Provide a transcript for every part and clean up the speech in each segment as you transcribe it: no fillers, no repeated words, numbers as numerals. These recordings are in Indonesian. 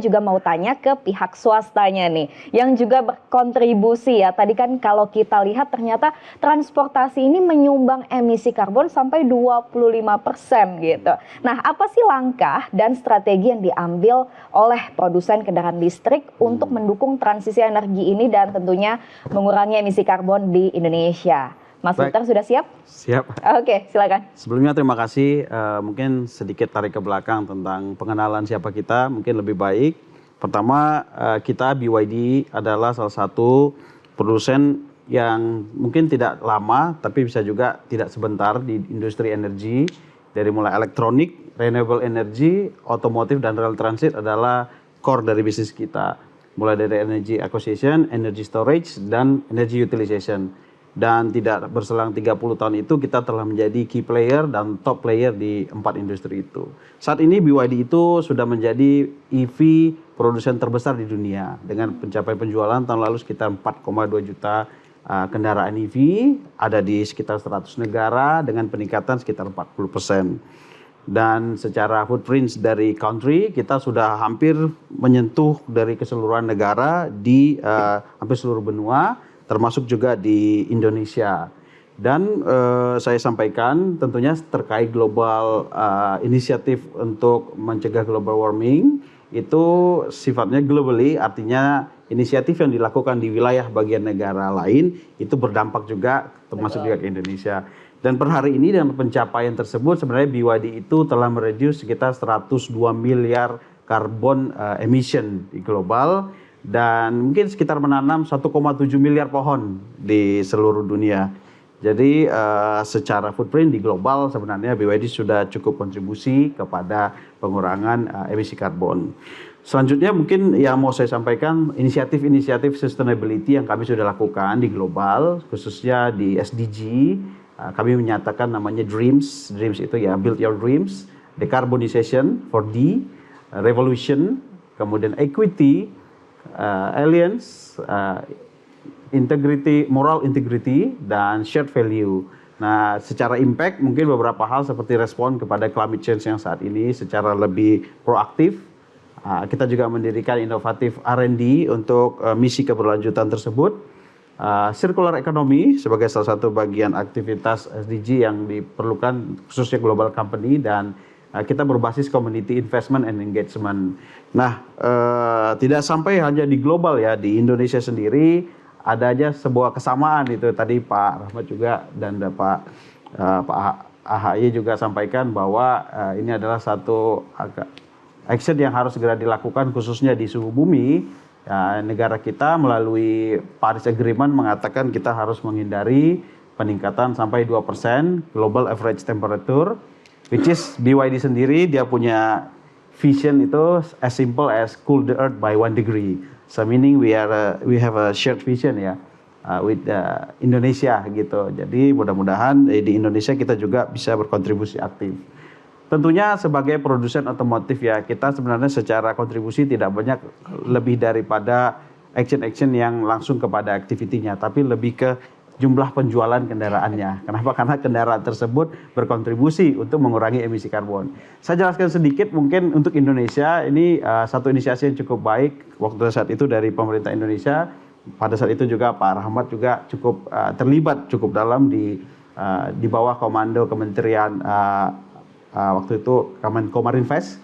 juga mau tanya ke pihak swastanya nih, yang juga berkontribusi ya. Tadi kan kalau kita lihat ternyata transportasi ini menyumbang emisi karbon sampai 25% gitu. Nah, apa sih langkah dan strategi yang diambil oleh produsen kendaraan listrik untuk mendukung transisi energi ini dan tentunya mengurangi emisi karbon di Indonesia? Mas Victor sudah siap? Siap. Oke, silakan. Sebelumnya terima kasih. Mungkin sedikit tarik ke belakang tentang pengenalan siapa kita, mungkin lebih baik. Pertama, kita BYD adalah salah satu produsen yang mungkin tidak lama, tapi bisa juga tidak sebentar di industri energi. Dari mulai elektronik, renewable energy, otomotif, dan rail transit adalah core dari bisnis kita. Mulai dari energy acquisition, energy storage, dan energy utilization. Dan tidak berselang 30 tahun itu kita telah menjadi key player dan top player di 4 industri itu. Saat ini BYD itu sudah menjadi EV produsen terbesar di dunia dengan pencapaian penjualan tahun lalu sekitar 4,2 juta kendaraan EV, ada di sekitar 100 negara dengan peningkatan sekitar 40%. Dan secara footprint dari country kita sudah hampir menyentuh dari keseluruhan negara di hampir seluruh benua, termasuk juga di Indonesia. Dan saya sampaikan tentunya terkait global inisiatif untuk mencegah global warming itu sifatnya globally, artinya inisiatif yang dilakukan di wilayah bagian negara lain itu berdampak juga termasuk juga ke Indonesia. Dan per hari ini dengan pencapaian tersebut sebenarnya BYD itu telah mereduce sekitar 102 miliar karbon emission di global, dan mungkin sekitar menanam 1,7 miliar pohon di seluruh dunia. Jadi secara footprint di global sebenarnya BYD sudah cukup kontribusi kepada pengurangan emisi karbon. Selanjutnya mungkin yang mau saya sampaikan inisiatif-inisiatif sustainability yang kami sudah lakukan di global, khususnya di SDG. Kami menyatakan namanya DREAMS. DREAMS itu ya Build Your Dreams, Decarbonization for D, Revolution, kemudian Equity, Alliance, integrity, moral integrity, dan shared value. Nah, secara impact mungkin beberapa hal seperti respon kepada climate change yang saat ini secara lebih proaktif. Kita juga mendirikan inovatif R&D untuk misi keberlanjutan tersebut. Circular economy sebagai salah satu bagian aktivitas SDG yang diperlukan khususnya global company, dan kita berbasis community investment and engagement. Nah, tidak sampai hanya di global ya, di Indonesia sendiri ada aja sebuah kesamaan itu tadi Pak Rahmat juga dan Pak AHY juga sampaikan bahwa ini adalah satu action yang harus segera dilakukan khususnya di suhu bumi. Ya, negara kita melalui Paris Agreement mengatakan kita harus menghindari peningkatan sampai 2% global average temperature, which is BYD sendiri dia punya vision itu as simple as cool the earth by 1 degree. So meaning we have a shared vision ya with Indonesia gitu. Jadi mudah-mudahan di Indonesia kita juga bisa berkontribusi aktif. Tentunya sebagai produsen otomotif ya, kita sebenarnya secara kontribusi tidak banyak lebih daripada action-action yang langsung kepada aktivitinya, tapi lebih ke jumlah penjualan kendaraannya. Kenapa? Karena kendaraan tersebut berkontribusi untuk mengurangi emisi karbon. Saya jelaskan sedikit mungkin untuk Indonesia, ini satu inisiasi yang cukup baik waktu saat itu dari pemerintah Indonesia. Pada saat itu juga Pak Rahmat juga cukup terlibat cukup dalam di bawah komando Kementerian waktu itu Kemenko Marinvest,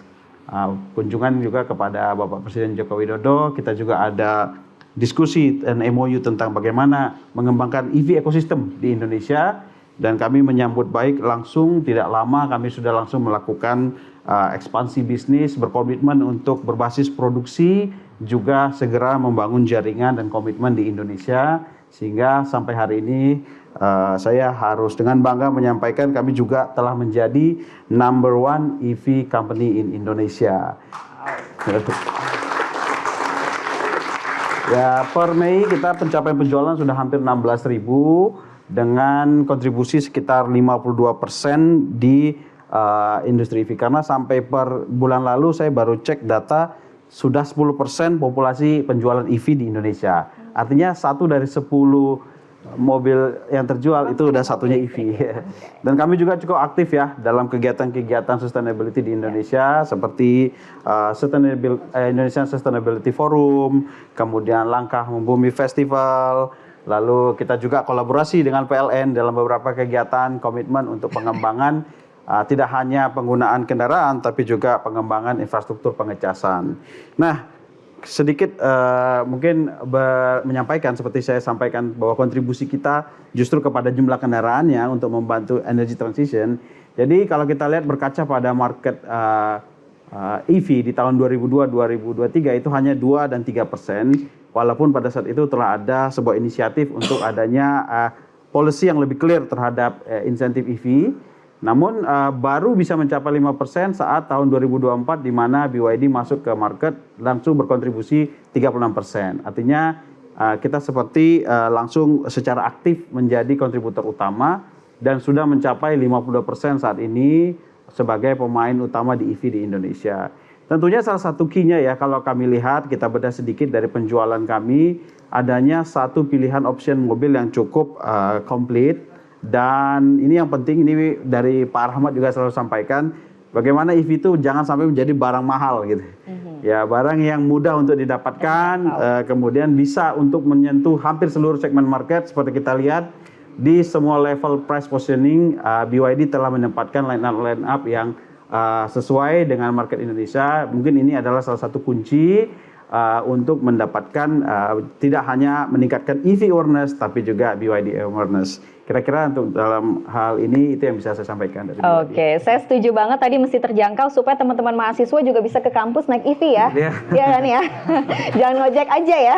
kunjungan juga kepada Bapak Presiden Joko Widodo. Kita juga ada diskusi dan MOU tentang bagaimana mengembangkan EV ekosistem di Indonesia, dan kami menyambut baik langsung. Tidak lama kami sudah langsung melakukan ekspansi bisnis, berkomitmen untuk berbasis produksi, juga segera membangun jaringan dan komitmen di Indonesia, sehingga sampai hari ini saya harus dengan bangga menyampaikan kami juga telah menjadi number 1 EV company in Indonesia. Ya, per Mei kita pencapaian penjualan sudah hampir 16.000 dengan kontribusi sekitar 52% di industri EV. Karena sampai per bulan lalu saya baru cek data sudah 10% populasi penjualan EV di Indonesia. Artinya 1 dari 10 mobil yang terjual itu udah satunya EV. Dan kami juga cukup aktif ya dalam kegiatan-kegiatan sustainability di Indonesia seperti Indonesian Sustainability Forum, kemudian Langkah Membumi Festival, lalu kita juga kolaborasi dengan PLN dalam beberapa kegiatan komitmen untuk pengembangan tidak hanya penggunaan kendaraan tapi juga pengembangan infrastruktur pengecasan. Nah, sedikit mungkin menyampaikan seperti saya sampaikan bahwa kontribusi kita justru kepada jumlah kendaraannya untuk membantu energy transition. Jadi kalau kita lihat berkaca pada market EV di tahun 2002-2023 itu hanya 2 dan 3%, walaupun pada saat itu telah ada sebuah inisiatif untuk adanya policy yang lebih clear terhadap insentif EV. Namun baru bisa mencapai 5% saat tahun 2024 di mana BYD masuk ke market langsung berkontribusi 36%. Artinya kita seperti langsung secara aktif menjadi kontributor utama dan sudah mencapai 50% saat ini sebagai pemain utama di EV di Indonesia. Tentunya salah satu key-nya ya kalau kami lihat, kita bedah sedikit dari penjualan kami, adanya satu pilihan option mobil yang cukup komplit. Dan ini yang penting, ini dari Pak Rahmat juga selalu sampaikan, bagaimana EV itu jangan sampai menjadi barang mahal gitu. Ya, barang yang mudah untuk didapatkan, kemudian bisa untuk menyentuh hampir seluruh segmen market. Seperti kita lihat di semua level price positioning, BYD telah menempatkan line up yang sesuai dengan market Indonesia. Mungkin ini adalah salah satu kunci untuk mendapatkan tidak hanya meningkatkan EV awareness tapi juga BYD awareness. Kira-kira untuk dalam hal ini itu yang bisa saya sampaikan dari BYD. Oke, saya setuju banget tadi mesti terjangkau supaya teman-teman mahasiswa juga bisa ke kampus naik EV ya. Iya kan ya. Jangan ngojek aja ya.